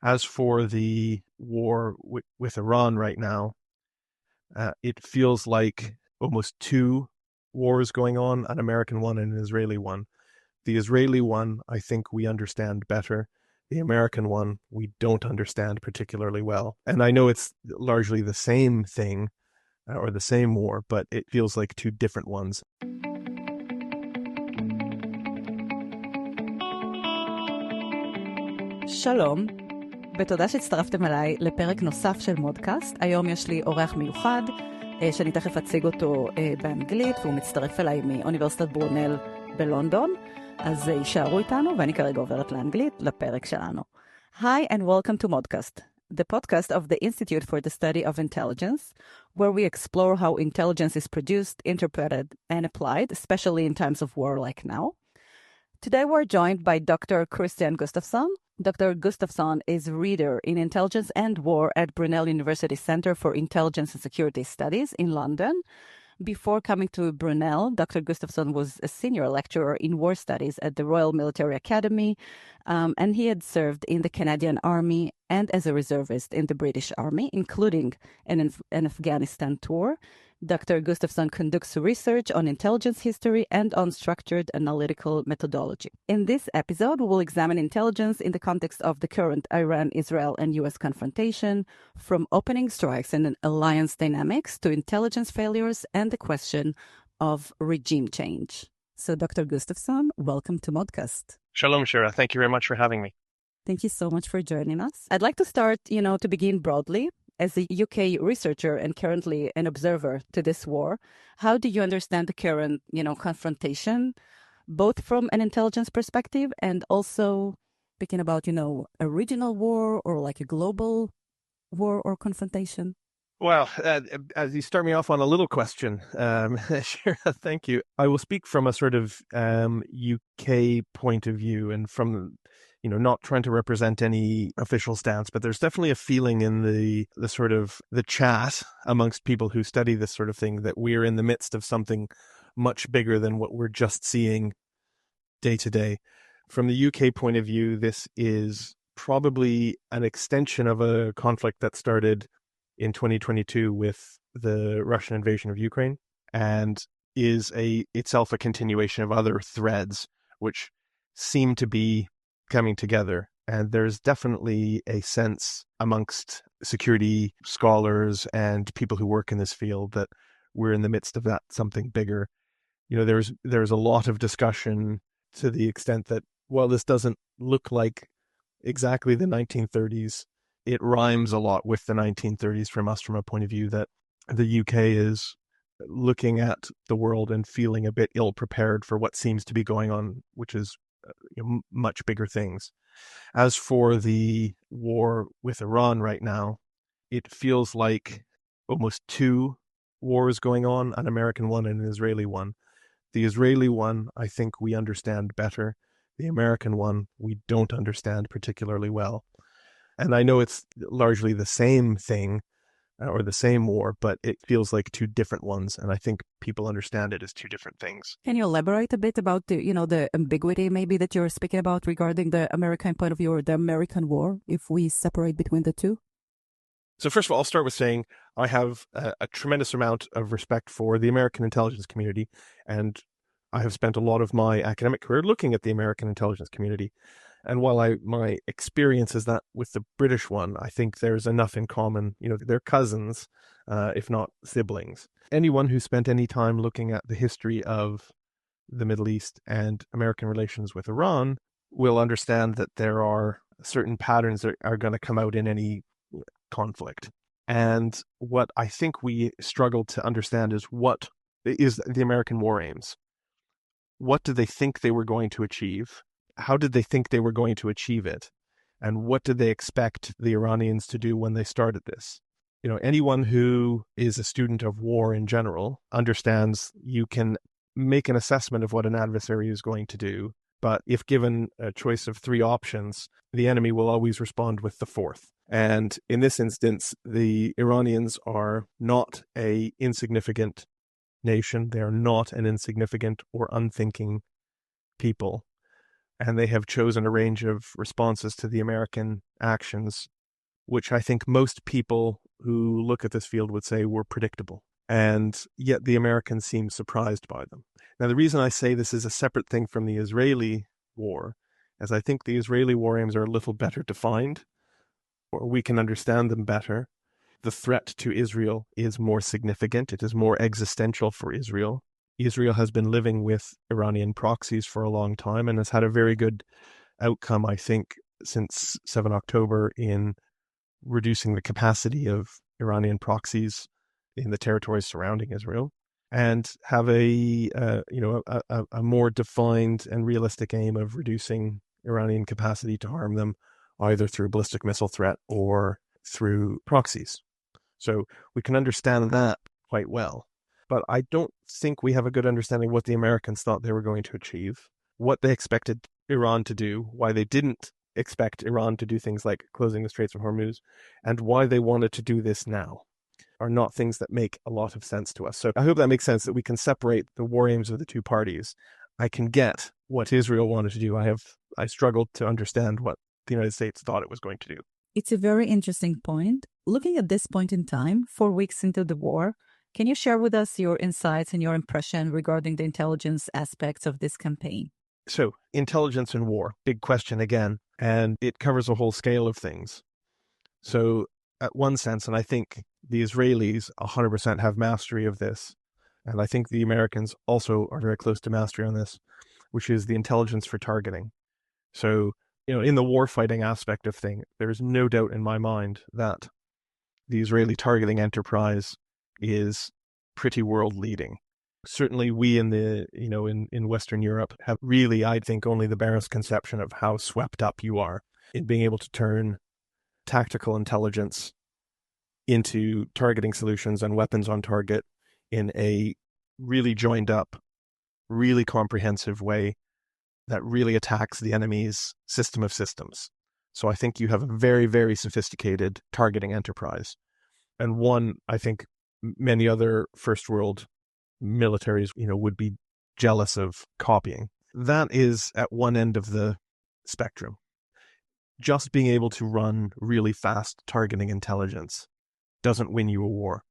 As for the war with Iran right now, it feels like almost two wars going on, an American one and an Israeli one. The Israeli one, I think we understand better. The American one, we don't understand particularly well. And I know it's largely the same thing or the same war, but it feels like two different ones. שלום, ותודה שהצטרפתם אליי לפרק נוסף של מודקאסט. היום יש לי אורח מיוחד, שאני תכף אציג אותו באנגלית, והוא מצטרף אליי מאוניברסיטת ברונל בלונדון. אז יישארו איתנו, ואני כרגע עוברת לאנגלית, לפרק שלנו. Hi and welcome to Modcast, the podcast of the Institute for the Study of Intelligence, where we explore how intelligence is produced, interpreted, and applied, especially in times of war like now. Today we're joined by Dr. Kריסטיאן Gosstafson. Dr. Gosstafson is reader in Intelligence and War at Brunel University Center for Intelligence and Security Studies in London. Before coming to Brunel, Dr. Gosstafson was a senior lecturer in war studies at the Royal Military Academy, and he had served in the Canadian Army and as a reservist in the British Army, including an Afghanistan tour. Dr. Gosstafson conducts research on intelligence history and on structured analytical methodology. In this episode, we will examine intelligence in the context of the current Iran, Israel, and U.S. confrontation, from opening strikes and alliance dynamics to intelligence failures and the question of regime change. So, Dr. Gosstafson, welcome to Modcast. Shalom, Shira. Thank you very much for having me. Thank you so much for joining us. I'd like to start, to begin broadly. As a UK researcher and currently an observer to this war, how do you understand the current, confrontation, both from an intelligence perspective and also speaking about, a regional war or like a global war or confrontation? Well, as you start me off on a little question, sure, thank you. I will speak from a sort of UK point of view and from not trying to represent any official stance, but there's definitely a feeling in the sort of the chat amongst people who study this sort of thing that we're in the midst of something much bigger than what we're just seeing day to day. From the UK point of view, this is probably an extension of a conflict that started in 2022 with the Russian invasion of Ukraine and is itself a continuation of other threads which seem to be coming together. And there's definitely a sense amongst security scholars and people who work in this field that we're in the midst of that something bigger. There's a lot of discussion to the extent that, well, this doesn't look like exactly the 1930s. It rhymes a lot with the 1930s from a point of view that the UK is looking at the world and feeling a bit ill-prepared for what seems to be going on, which is much bigger things. As for the war with Iran right now, it feels like almost two wars going on, an American one and an Israeli one. The Israeli one, I think we understand better. The American one, we don't understand particularly well. And I know it's largely the same thing or the same war, but it feels like two different ones. And I think people understand it as two different things. Can you elaborate a bit about the ambiguity maybe that you're speaking about regarding the American point of view or the American war, if we separate between the two? So first of all, I'll start with saying I have a tremendous amount of respect for the American intelligence community. And I have spent a lot of my academic career looking at the American intelligence community. And while my experience is that with the British one, I think there's enough in common. They're cousins, if not siblings. Anyone who spent any time looking at the history of the Middle East and American relations with Iran will understand that there are certain patterns that are going to come out in any conflict. And what I think we struggle to understand is what is the American war aims. What did they think they were going to achieve? How did they think they were going to achieve it? And what did they expect the Iranians to do when they started this? Anyone who is a student of war in general understands you can make an assessment of what an adversary is going to do. But if given a choice of three options, the enemy will always respond with the fourth. And in this instance, the Iranians are not an insignificant nation. They are not an insignificant or unthinking people. and they have chosen a range of responses to the American actions, which I think most people who look at this field would say were predictable. And yet the Americans seem surprised by them. Now, the reason I say this is a separate thing from the Israeli war, as I think the Israeli war aims are a little better defined, or we can understand them better. The threat to Israel is more significant. It is more existential for Israel. Israel has been living with Iranian proxies for a long time and has had a very good outcome, I think, since 7 October in reducing the capacity of Iranian proxies in the territories surrounding Israel, and have a more defined and realistic aim of reducing Iranian capacity to harm them, either through ballistic missile threat or through proxies. So we can understand that quite well. But I don't think we have a good understanding of what the Americans thought they were going to achieve, what they expected Iran to do, why they didn't expect Iran to do things like closing the Straits of Hormuz, and why they wanted to do this now, are not things that make a lot of sense to us. So I hope that makes sense, that we can separate the war aims of the two parties. I can get what Israel wanted to do. I struggled to understand what the United States thought it was going to do. It's a very interesting point. Looking at this point in time, 4 weeks into the war, can you share with us your insights and your impression regarding the intelligence aspects of this campaign? So, intelligence in war, big question again, and it covers a whole scale of things. So, at one sense, and I think the Israelis 100% have mastery of this, and I think the Americans also are very close to mastery on this, which is the intelligence for targeting. So, in the warfighting aspect of thing, there's no doubt in my mind that the Israeli targeting enterprise is pretty world leading. Certainly we in Western Europe have really, I think, only the barest conception of how swept up you are in being able to turn tactical intelligence into targeting solutions and weapons on target in a really joined up, really comprehensive way that really attacks the enemy's system of systems. So I think you have a very, very sophisticated targeting enterprise. And one, I think many other first world militaries, would be jealous of copying. That is at one end of the spectrum. Just being able to run really fast targeting intelligence doesn't win you a war.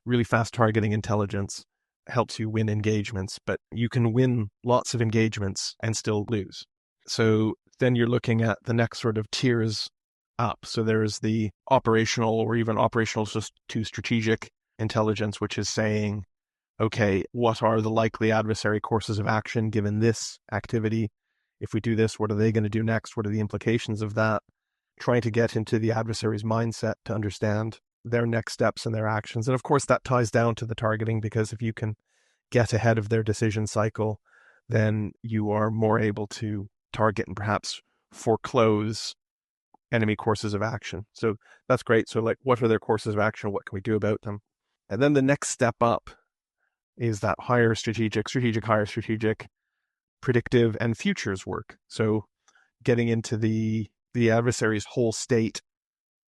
Really fast targeting intelligence helps you win engagements, but you can win lots of engagements and still lose. So then you're looking at the next sort of tiers up. So there's the operational or even operational to strategic intelligence, which is saying, okay, what are the likely adversary courses of action given this activity? If we do this, what are they going to do next? What are the implications of that? Trying to get into the adversary's mindset to understand their next steps and their actions. And of course, that ties down to the targeting, because if you can get ahead of their decision cycle, then you are more able to target and perhaps foreclose enemy courses of action. So that's great. So what are their courses of action? What can we do about them? And then the next step up is that higher strategic, predictive, and futures work. So getting into the adversary's whole state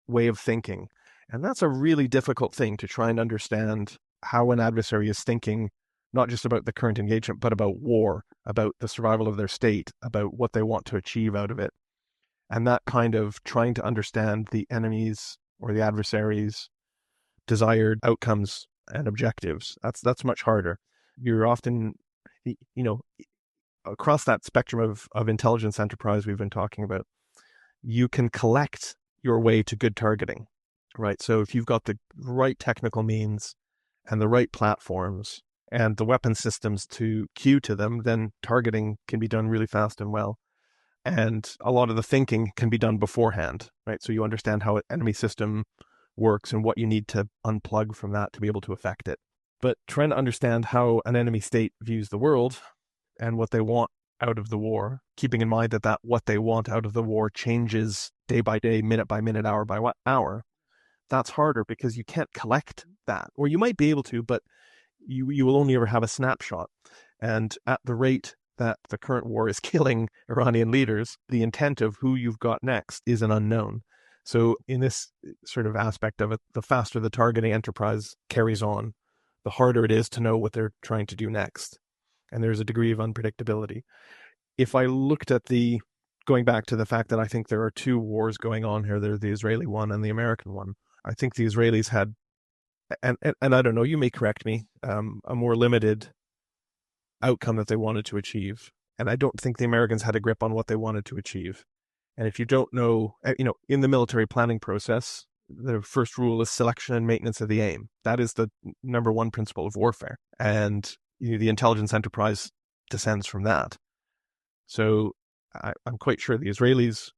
way of thinking. And that's a really difficult thing, to try and understand how an adversary is thinking, not just about the current engagement, but about war, about the survival of their state, about what they want to achieve out of it. And that kind of trying to understand the enemy's or the adversary's desired outcomes and objectives, that's much harder. You're often, across that spectrum of intelligence enterprise we've been talking about, you can collect your way to good targeting, right? So if you've got the right technical means and the right platforms and the weapon systems to cue to them, then targeting can be done really fast and well. And a lot of the thinking can be done beforehand, right? So you understand how an enemy system works and what you need to unplug from that to be able to affect it. But trying to understand how an enemy state views the world and what they want out of the war, keeping in mind that what they want out of the war changes day by day, minute by minute, hour by hour, that's harder because you can't collect that. Or you might be able to, but you will only ever have a snapshot. And at the rate that the current war is killing Iranian leaders, the intent of who you've got next is an unknown. So in this sort of aspect of it, the faster the targeting enterprise carries on, the harder it is to know what they're trying to do next. And there's a degree of unpredictability. if I looked at going back to the fact that I think there are two wars going on here, there's the Israeli one and the American one. I think the Israelis had, and I don't know, you may correct me, a more limited outcome that they wanted to achieve. And I don't think the Americans had a grip on what they wanted to achieve. And if you don't know, in the military planning process, the first rule is selection and maintenance of the aim. That is the number one principle of warfare. And the intelligence enterprise descends from that. So I'm quite sure the Israelis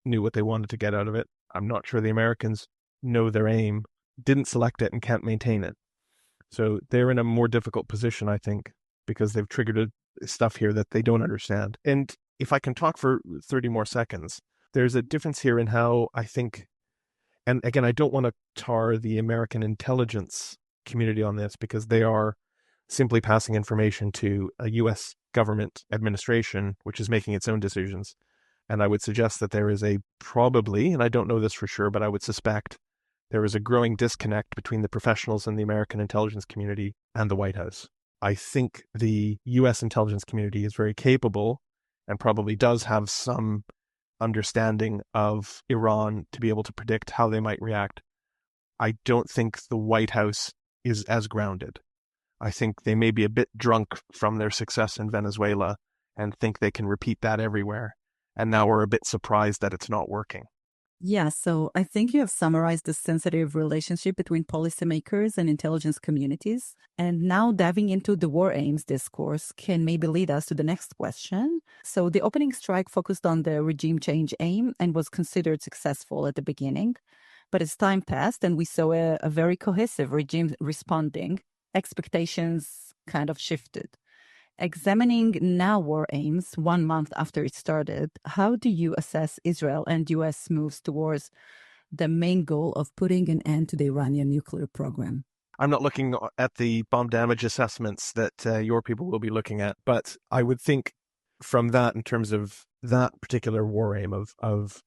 knew what they wanted to get out of it. I'm not sure the Americans know their aim, didn't select it, and can't maintain it. So they're in a more difficult position, I think, because they've triggered stuff here that they don't understand. And if I can talk for 30 more seconds, there's a difference here in how I think, and again, I don't want to tar the American intelligence community on this because they are simply passing information to a U.S. government administration, which is making its own decisions. And I would suggest that there is probably, and I don't know this for sure, but I would suspect there is a growing disconnect between the professionals in the American intelligence community and the White House. I think the U.S. intelligence community is very capable and probably does have some understanding of Iran to be able to predict how they might react. I don't think the White House is as grounded. I think they may be a bit drunk from their success in Venezuela and think they can repeat that everywhere. And now we're a bit surprised that it's not working. Yeah, so I think you have summarized the sensitive relationship between policymakers and intelligence communities. And now diving into the war aims discourse can maybe lead us to the next question. So the opening strike focused on the regime change aim and was considered successful at the beginning. But as time passed and we saw a very cohesive regime responding, expectations kind of shifted. Examining now war aims 1 month after it started, how do you assess Israel and U.S. moves towards the main goal of putting an end to the Iranian nuclear program? I'm not looking at the bomb damage assessments that your people will be looking at, but I would think from that, in terms of that particular war aim of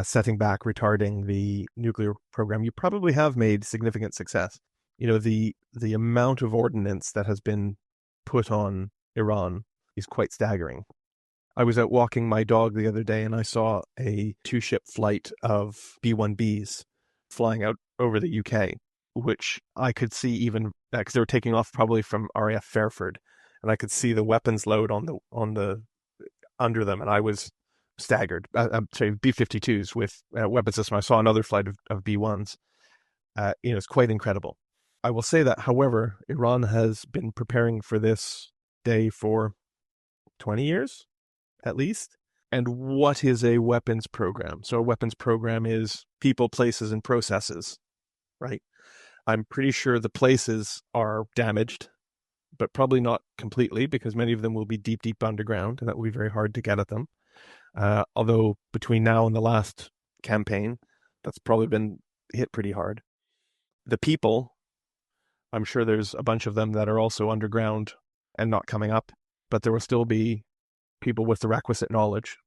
setting back, retarding the nuclear program, you probably have made significant success. The amount of ordnance that has been put on Iran is quite staggering. I was out walking my dog the other day and I saw a 2-ship flight of B-1Bs flying out over the UK, which I could see even because they were taking off probably from RAF Fairford, and I could see the weapons load on the under them, and I was staggered. I'm sorry, B-52s with weapon system. I saw another flight of B-1s. It's quite incredible. I will say that, however, Iran has been preparing for this day for 20 years, at least. And what is a weapons program? So a weapons program is people, places, and processes, right? I'm pretty sure the places are damaged, but probably not completely because many of them will be deep, deep underground, and that will be very hard to get at them. Although between now and the last campaign, that's probably been hit pretty hard. The people, I'm sure there's a bunch of them that are also underground and not coming up, but there will still be people with the requisite knowledge,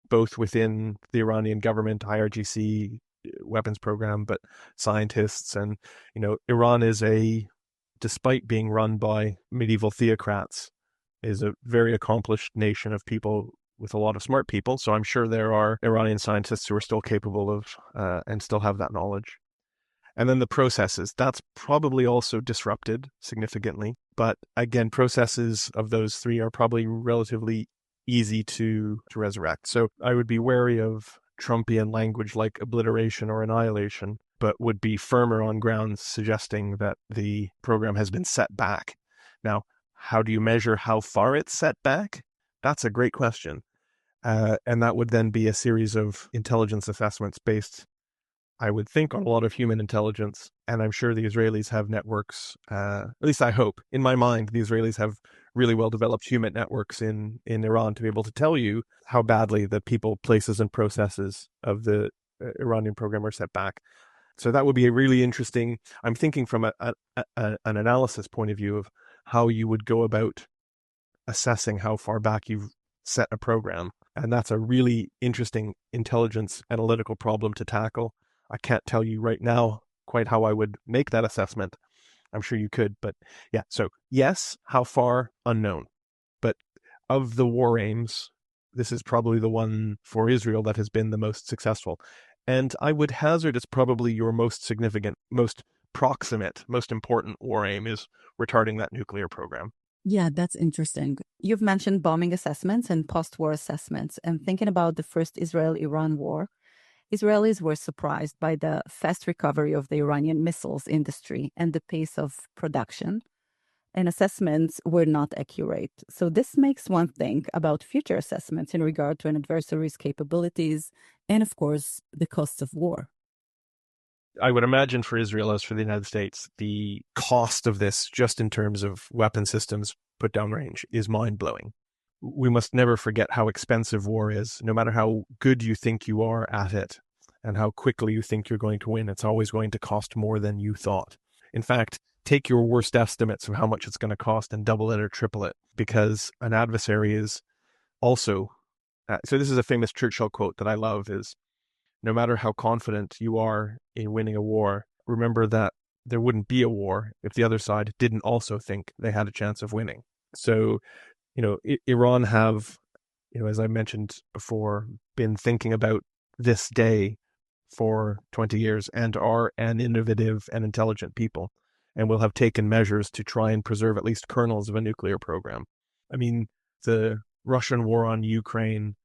both within the Iranian government, IRGC weapons program, but scientists. And, Iran is despite being run by medieval theocrats, is a very accomplished nation of people with a lot of smart people. So I'm sure there are Iranian scientists who are still capable of and still have that knowledge. And then the processes, that's probably also disrupted significantly. But again, processes of those three are probably relatively easy to resurrect. So I would be wary of Trumpian language like obliteration or annihilation, but would be firmer on grounds suggesting that the program has been set back. Now, how do you measure how far it's set back? That's a great question. And that would then be a series of intelligence assessments based, I would think, on a lot of human intelligence. And I'm sure the Israelis have networks, at least I hope. In my mind, the Israelis have really well-developed human networks in Iran to be able to tell you how badly the people, places, and processes of the Iranian program are set back. So that would be a really interesting, I'm thinking from an analysis point of view of how you would go about assessing how far back you've set a program. And that's a really interesting intelligence analytical problem to tackle. I can't tell you right now quite how I would make that assessment. I'm sure you could, but yeah. So yes, how far? Unknown. But of the war aims, this is probably the one for Israel that has been the most successful. And I would hazard it's probably your most significant, most proximate, most important war aim is retarding that nuclear program. Yeah, that's interesting. You've mentioned bombing assessments and post-war assessments. And thinking about the first Israel-Iran war, Israelis were surprised by the fast recovery of the Iranian missiles industry and the pace of production, and assessments were not accurate. So this makes one think about future assessments in regard to an adversary's capabilities and, of course, the costs of war. I would imagine for Israel as for the United States, the cost of this, just in terms of weapon systems put down range, is mind-blowing. We must never forget how expensive war is. No matter how good you think you are at it and how quickly you think you're going to win, it's always going to cost more than you thought. In fact, take your worst estimates of how much it's going to cost and double it or triple it, because an adversary is also... so this is a famous Churchill quote that I love is, no matter how confident you are in winning a war, remember that there wouldn't be a war if the other side didn't also think they had a chance of winning. So, Iran have, as I mentioned before, been thinking about this day for 20 years and are an innovative and intelligent people, and will have taken measures to try and preserve at least kernels of a nuclear program. I mean, the Russian war on Ukraine,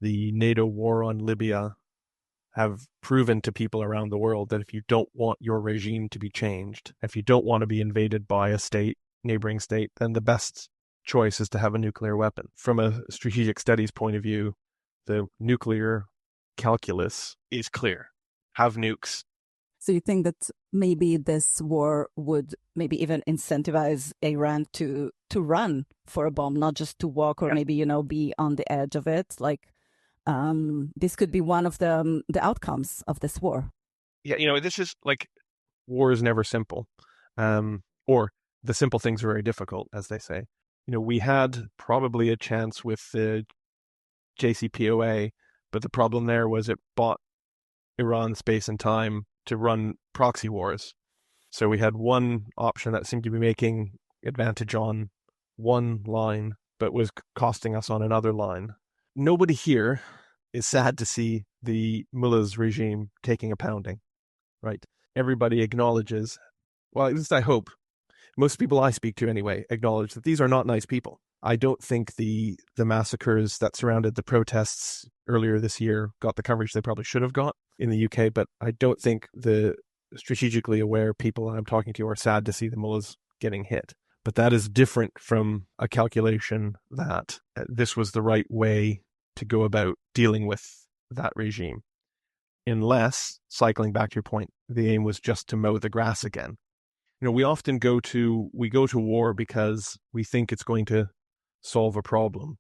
the NATO war on Libya, have proven to people around the world that if you don't want your regime to be changed, if you don't want to be invaded by a neighboring state, then the best choice is to have a nuclear weapon. From a strategic studies point of view, the nuclear calculus is clear. Have nukes. So you think that maybe this war would maybe even incentivize Iran to run for a bomb, not just to walk or maybe, be on the edge of it? This could be one of the outcomes of this war. Yeah, this is war is never simple, or the simple things are very difficult, as they say. We had probably a chance with the JCPOA, but the problem there was it bought Iran space and time to run proxy wars. So we had one option that seemed to be making advantage on one line, but was costing us on another line. Nobody here is sad to see the mullah's regime taking a pounding, right? Everybody acknowledges, well, at least I hope, most people I speak to anyway, acknowledge that these are not nice people. I don't think the massacres that surrounded the protests earlier this year got the coverage they probably should have got in the UK, but I don't think the strategically aware people I'm talking to are sad to see the mullahs getting hit. But that is different from a calculation that this was the right way to go about dealing with that regime. Unless, cycling back to your point, the aim was just to mow the grass again. We often go to war because we think it's going to solve a problem,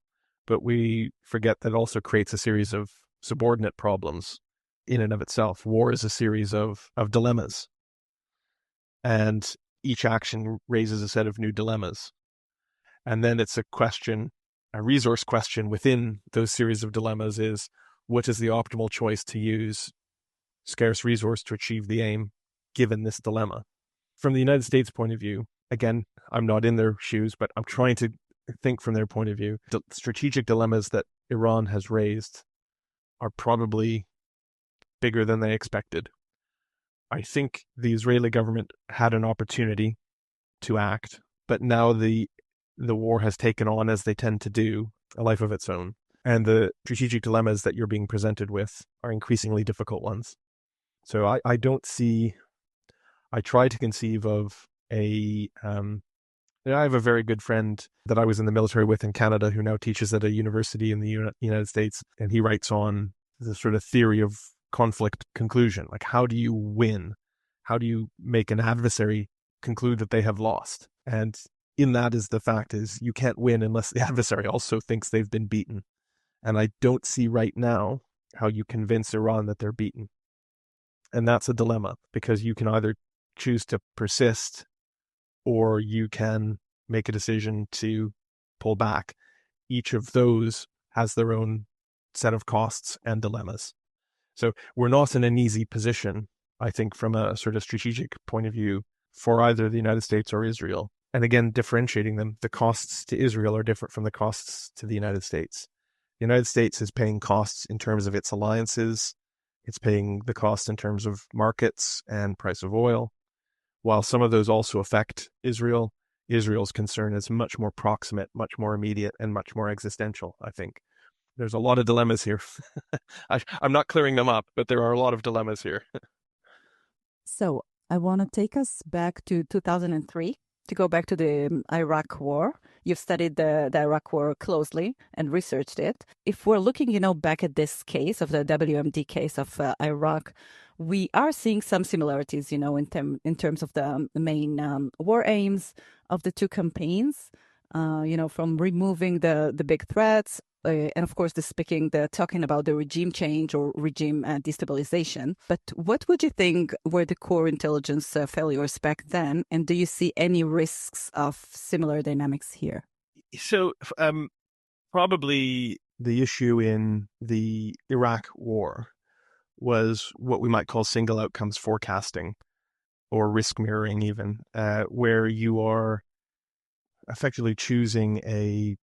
but we forget that it also creates a series of subordinate problems in and of itself. War is a series of dilemmas, and each action raises a set of new dilemmas. And then it's a resource question within those series of dilemmas is, what is the optimal choice to use scarce resource to achieve the aim given this dilemma? From the United States point of view, again, I'm not in their shoes, but I'm trying to think from their point of view. The strategic dilemmas that Iran has raised are probably bigger than they expected. I think the Israeli government had an opportunity to act, but now the war has taken on, as they tend to do, a life of its own. And the strategic dilemmas that you're being presented with are increasingly difficult ones. So I don't see... I try to conceive of I have a very good friend that I was in the military with in Canada who now teaches at a university in the United States, and he writes on the sort of theory of conflict conclusion. How do you win? How do you make an adversary conclude that they have lost? And in that is the fact is you can't win unless the adversary also thinks they've been beaten. And I don't see right now how you convince Iran that they're beaten. And that's a dilemma, because you can either choose to persist or you can make a decision to pull back. Each of those has their own set of costs and dilemmas. So we're not in an easy position, I think, from a sort of strategic point of view for either the United States or Israel. And again, differentiating them, the costs to Israel are different from the costs to the United States. The United States is paying costs in terms of its alliances. It's paying the cost in terms of markets and price of oil. While some of those also affect Israel, Israel's concern is much more proximate, much more immediate, and much more existential, I think. There's a lot of dilemmas here. I'm not clearing them up, but there are a lot of dilemmas here. So I want to take us back to 2003 to go back to the Iraq War. You've studied the Iraq War closely and researched it. If we're looking, back at this case of the WMD case of Iraq, we are seeing some similarities, in terms of the main war aims of the two campaigns. From removing the big threats, and of course, talking about the regime change or regime destabilization. But what would you think were the core intelligence failures back then? And do you see any risks of similar dynamics here? So probably the issue in the Iraq war was what we might call single outcomes forecasting or risk mirroring even, where you are effectively choosing a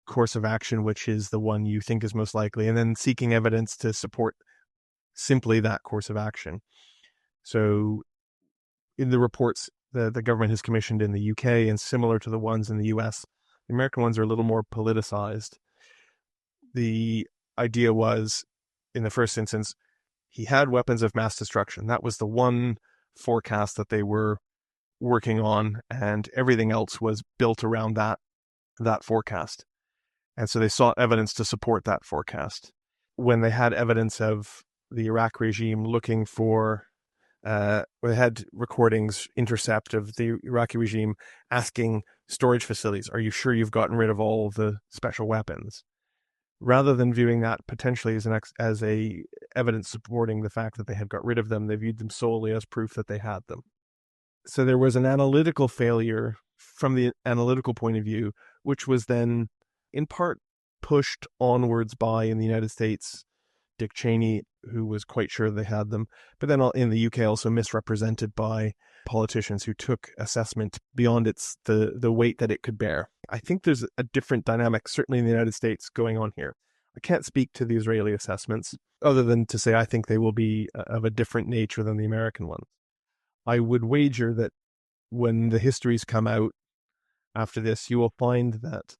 course of action which is the one you think is most likely, and then seeking evidence to support simply that course of action. So in the reports the government has commissioned in the UK, and similar to the ones in the US, the American ones are a little more politicized. The idea was, in the first instance, he had weapons of mass destruction. That was the one forecast that they were working on, and everything else was built around that forecast. And so they sought evidence to support that forecast. When they had evidence of the Iraq regime looking for, they had recordings intercept of the Iraqi regime asking storage facilities, are you sure you've gotten rid of all of the special weapons? Rather than viewing that potentially as a evidence supporting the fact that they had got rid of them, they viewed them solely as proof that they had them. So there was an analytical failure from the analytical point of view, which was then in part pushed onwards by, in the United States, Dick Cheney, who was quite sure they had them, but then in the UK also misrepresented by politicians who took assessment beyond the weight that it could bear. I think there's a different dynamic, certainly in the United States, going on here. I can't speak to the Israeli assessments, other than to say I think they will be of a different nature than the American ones. I would wager that when the histories come out after this, you will find that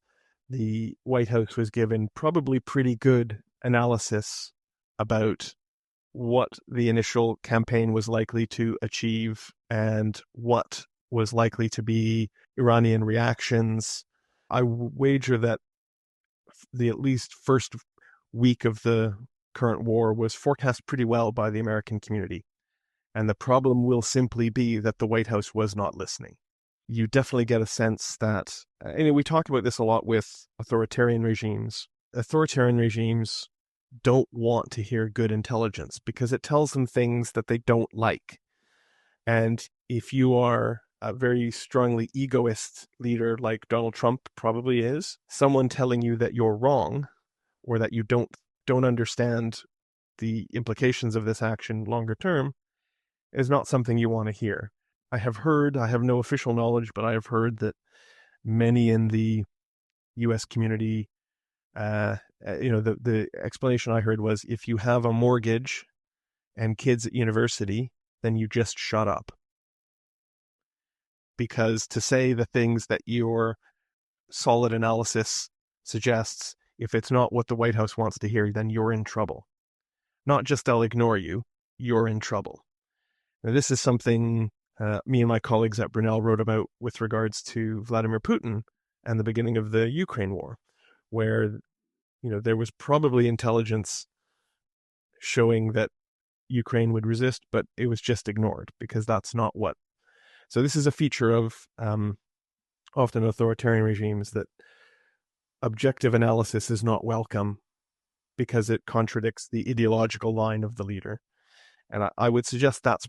the White House was given probably pretty good analysis about what the initial campaign was likely to achieve and what was likely to be Iranian reactions. I wager that the at least first week of the current war was forecast pretty well by the American community. And the problem will simply be that the White House was not listening. You definitely get a sense that, we talk about this a lot with authoritarian regimes. Authoritarian regimes don't want to hear good intelligence because it tells them things that they don't like. And if you are a very strongly egoist leader like Donald Trump probably is, someone telling you that you're wrong or that you don't understand the implications of this action longer term is not something you want to hear. I have no official knowledge, but I have heard that many in the U.S. community, the explanation I heard was, if you have a mortgage and kids at university, then you just shut up. Because to say the things that your solid analysis suggests, if it's not what the White House wants to hear, then you're in trouble. Not just they'll ignore you, you're in trouble. Now, this is something me and my colleagues at Brunel wrote about with regards to Vladimir Putin and the beginning of the Ukraine war, where there was probably intelligence showing that Ukraine would resist, but it was just ignored because that's not what. So this is a feature of often authoritarian regimes, that objective analysis is not welcome because it contradicts the ideological line of the leader. And I would suggest that's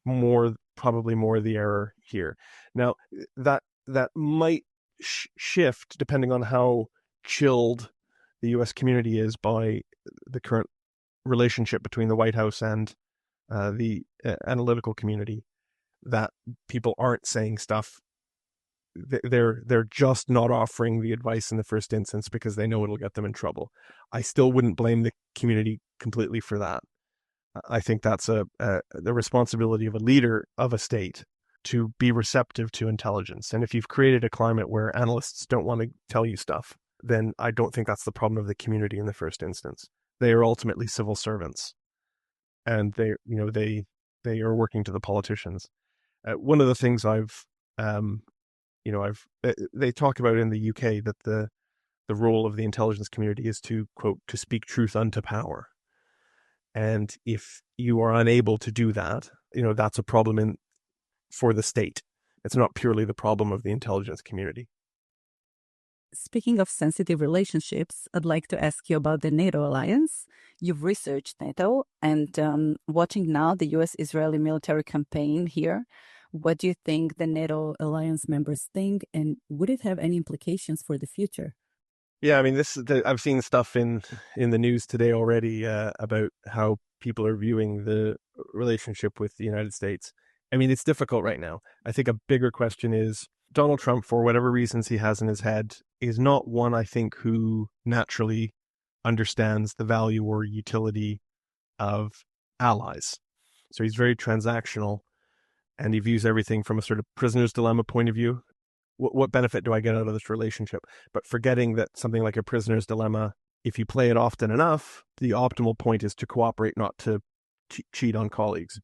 probably more the error here. Now, that might shift depending on how chilled the U.S. community is by the current relationship between the White House and the analytical community, that people aren't saying stuff they're just not offering the advice in the first instance because they know it'll get them in trouble. I still wouldn't blame the community completely for that. I think that's the responsibility of a leader of a state to be receptive to intelligence. And if you've created a climate where analysts don't want to tell you stuff, then I don't think that's the problem of the community in the first instance. They are ultimately civil servants, and they are working to the politicians. One of the things they talk about in the UK that the role of the intelligence community is to, quote, to speak truth unto power. And if you are unable to do that, that's a problem for the state. It's not purely the problem of the intelligence community. Speaking of sensitive relationships, I'd like to ask you about the NATO alliance. You've researched NATO, and watching now the U.S.-Israeli military campaign here, what do you think the NATO alliance members think, and would it have any implications for the future? Yeah, I mean, I've seen stuff in the news today already about how people are viewing the relationship with the United States. I mean, it's difficult right now. I think a bigger question is Donald Trump, for whatever reasons he has in his head, is not one, I think, who naturally understands the value or utility of allies. So he's very transactional, and he views everything from a sort of prisoner's dilemma point of view. What benefit do I get out of this relationship? But forgetting that something like a prisoner's dilemma, if you play it often enough, the optimal point is to cooperate, not to cheat on colleagues.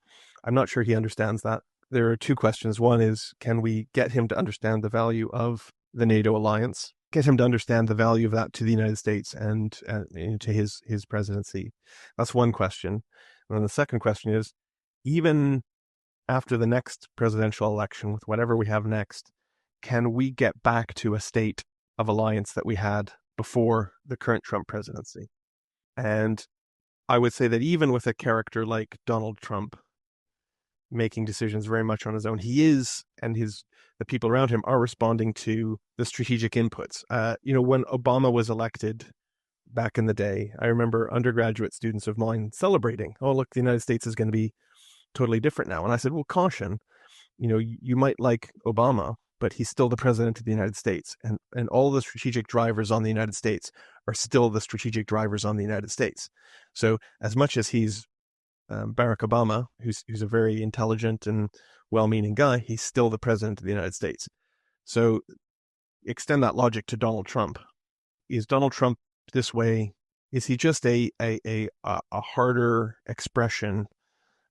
I'm not sure he understands that. There are two questions. One is, can we get him to understand the value of the NATO alliance? Get him to understand the value of that to the United States and to his presidency? That's one question. And then the second question is, even after the next presidential election, with whatever we have next, can we get back to a state of alliance that we had before the current Trump presidency? And I would say that even with a character like Donald Trump making decisions very much on his own, he is, and the people around him are responding to the strategic inputs. When Obama was elected back in the day, I remember undergraduate students of mine celebrating, oh, look, the United States is going to be totally different now. And I said, well, caution, you might like Obama, but he's still the president of the United States. And all the strategic drivers on the United States are still the strategic drivers on the United States. So as much as he's Barack Obama, who's a very intelligent and well-meaning guy, he's still the president of the United States. So extend that logic to Donald Trump. Is Donald Trump this way? Is he just a harder expression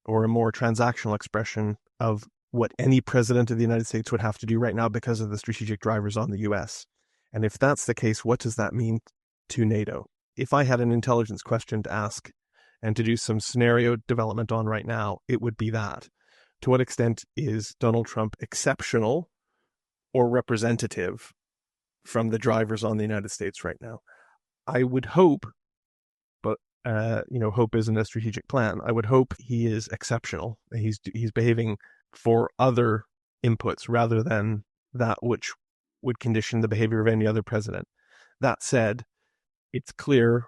or a more transactional expression of what any president of the United States would have to do right now because of the strategic drivers on the U.S.? And if that's the case, what does that mean to NATO? If I had an intelligence question to ask and to do some scenario development on right now, it would be that. To what extent is Donald Trump exceptional or representative from the drivers on the United States right now? I would hope, but hope isn't a strategic plan. I would hope he is exceptional. He's behaving for other inputs rather than that which would condition the behavior of any other president. That said, it's clear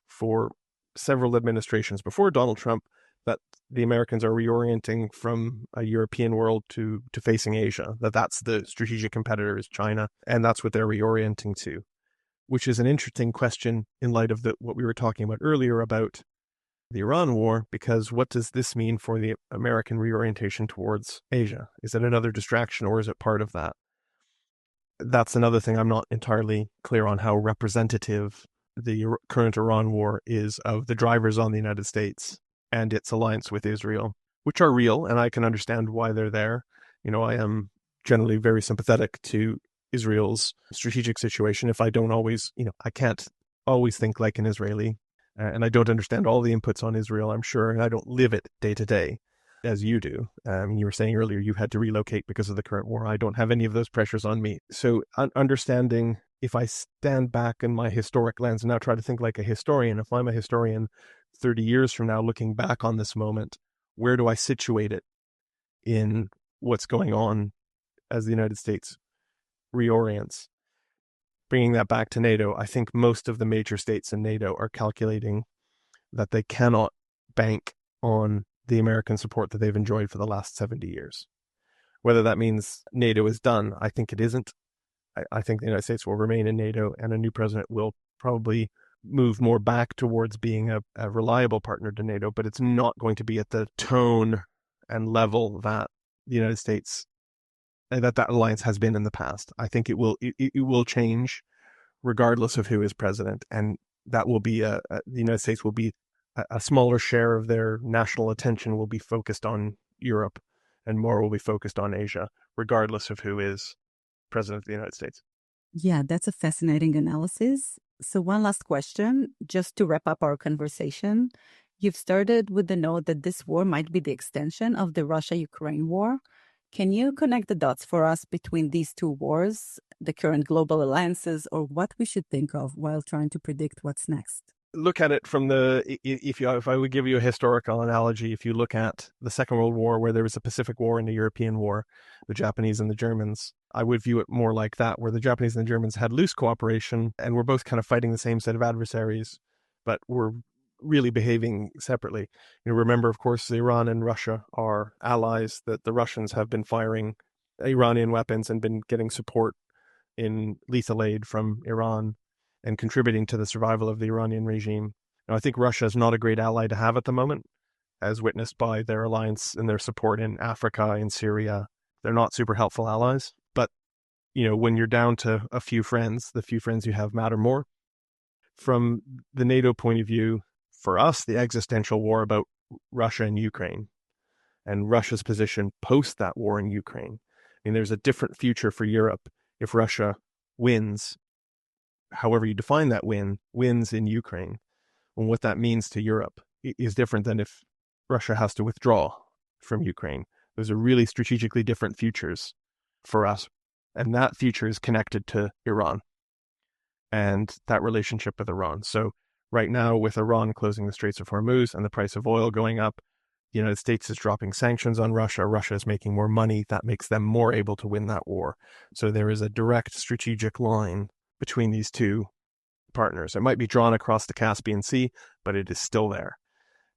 for several administrations before Donald Trump that the Americans are reorienting from a European world to facing Asia, that's the strategic competitor is China, and that's what they're reorienting to, which is an interesting question in light of what we were talking about earlier about the Iran war, because what does this mean for the American reorientation towards Asia? Is it another distraction or is it part of that? That's another thing I'm not entirely clear on, how representative the current Iran war is of the drivers on the United States and its alliance with Israel, which are real, and I can understand why they're there. I am generally very sympathetic to Israel's strategic situation. If I don't always, I can't always think like an Israeli, and I don't understand all the inputs on Israel, I'm sure, and I don't live it day to day as you do. You were saying earlier you had to relocate because of the current war. I don't have any of those pressures on me. So understanding, if I stand back in my historic lens and now try to think like a historian, if I'm a historian 30 years from now looking back on this moment, where do I situate it in what's going on as the United States reorients? Bringing that back to NATO, I think most of the major states in NATO are calculating that they cannot bank on the American support that they've enjoyed for the last 70 years. Whether that means NATO is done, I think it isn't. I think the United States will remain in NATO, and a new president will probably move more back towards being a reliable partner to NATO, but it's not going to be at the tone and level that the United States, that alliance has been in the past. I think it will change regardless of who is president, and that will be the United States will be a smaller share of their national attention will be focused on Europe, and more will be focused on Asia, regardless of who is president of the United States. Yeah, that's a fascinating analysis. So one last question, just to wrap up our conversation. You've started with the note that this war might be the extension of the Russia-Ukraine war. Can you connect the dots for us between these two wars, the current global alliances, or what we should think of while trying to predict what's next? Look at it from if I would give you a historical analogy, if you look at the Second World War, where there was a Pacific War and a European War, the Japanese and the Germans, I would view it more like that, where the Japanese and the Germans had loose cooperation and were both kind of fighting the same set of adversaries, but were really behaving separately. Remember, of course, Iran and Russia are allies, that the Russians have been firing Iranian weapons and been getting support in lethal aid from Iran and contributing to the survival of the Iranian regime. Now, I think Russia is not a great ally to have at the moment, as witnessed by their alliance and their support in Africa, in Syria. They're not super helpful allies. But, when you're down to a few friends, the few friends you have matter more. From the NATO point of view, for us, the existential war about Russia and Ukraine and Russia's position post that war in Ukraine. There's a different future for Europe if Russia wins, however you define that wins in Ukraine. And what that means to Europe is different than if Russia has to withdraw from Ukraine. Those are really strategically different futures for us. And that future is connected to Iran and that relationship with Iran. So right now, with Iran closing the Straits of Hormuz and the price of oil going up, the United States is dropping sanctions on Russia. Russia is making more money. That makes them more able to win that war. So there is a direct strategic line between these two partners. It might be drawn across the Caspian Sea, but it is still there.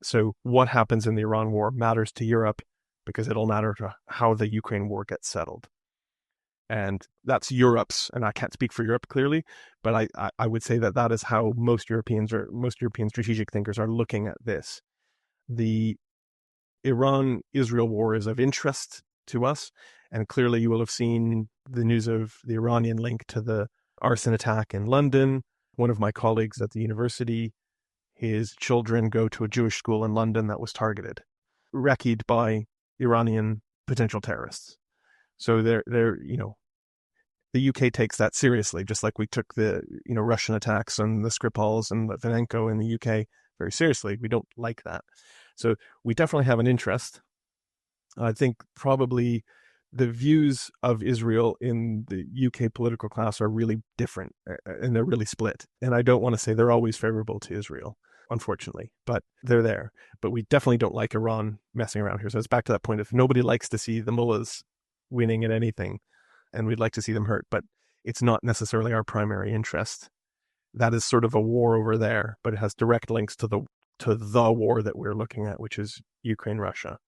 So what happens in the Iran war matters to Europe because it'll matter to how the Ukraine war gets settled. And that's Europe's, and I can't speak for Europe clearly, but I would say that is how most European strategic thinkers are looking at this. The Iran-Israel war is of interest to us, and clearly you will have seen the news of the Iranian link to the arson attack in London. One of my colleagues at the university, his children go to a Jewish school in London that was targeted, wrecked by Iranian potential terrorists. So the UK takes that seriously, just like we took the Russian attacks on the Skripals and Litvinenko in the UK very seriously. We don't like that. So we definitely have an interest. I think probably the views of Israel in the UK political class are really different, and they're really split. And I don't want to say they're always favorable to Israel, unfortunately, but they're there. But we definitely don't like Iran messing around here. So it's back to that point of nobody likes to see the mullahs winning at anything, and we'd like to see them hurt, but it's not necessarily our primary interest. That is sort of a war over there, but it has direct links to the war that we're looking at, which is Ukraine-Russia.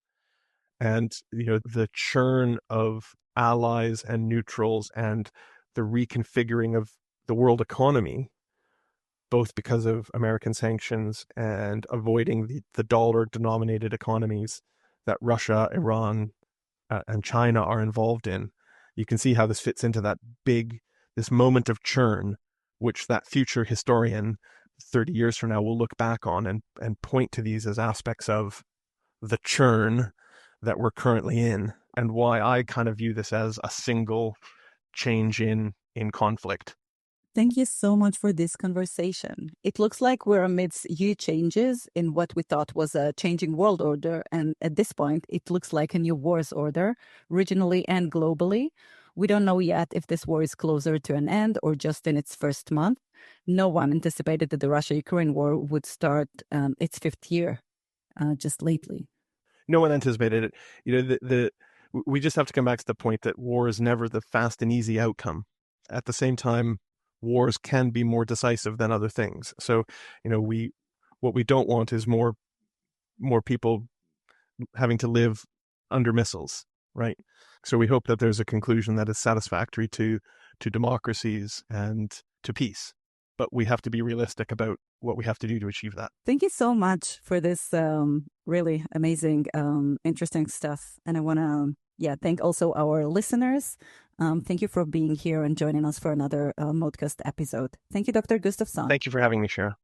And, the churn of allies and neutrals and the reconfiguring of the world economy, both because of American sanctions and avoiding the dollar-denominated economies that Russia, Iran, and China are involved in. You can see how this fits into this moment of churn, which that future historian 30 years from now will look back on and point to these as aspects of the churn that we're currently in, and why I kind of view this as a single change in conflict. Thank you so much for this conversation. It looks like we're amidst huge changes in what we thought was a changing world order, and at this point, it looks like a new wars order, regionally and globally. We don't know yet if this war is closer to an end or just in its first month. No one anticipated that the Russia-Ukraine war would start its fifth year just lately. No one anticipated it. We just have to come back to the point that war is never the fast and easy outcome. At the same time, wars can be more decisive than other things. So, what we don't want is more people having to live under missiles, right? So we hope that there's a conclusion that is satisfactory to democracies and to peace. But we have to be realistic about what we have to do to achieve that. Thank you so much for this really amazing, interesting stuff. And I want to thank also our listeners. Thank you for being here and joining us for another Modcast episode. Thank you, Dr. Gustafsson. Thank you for having me, Shara.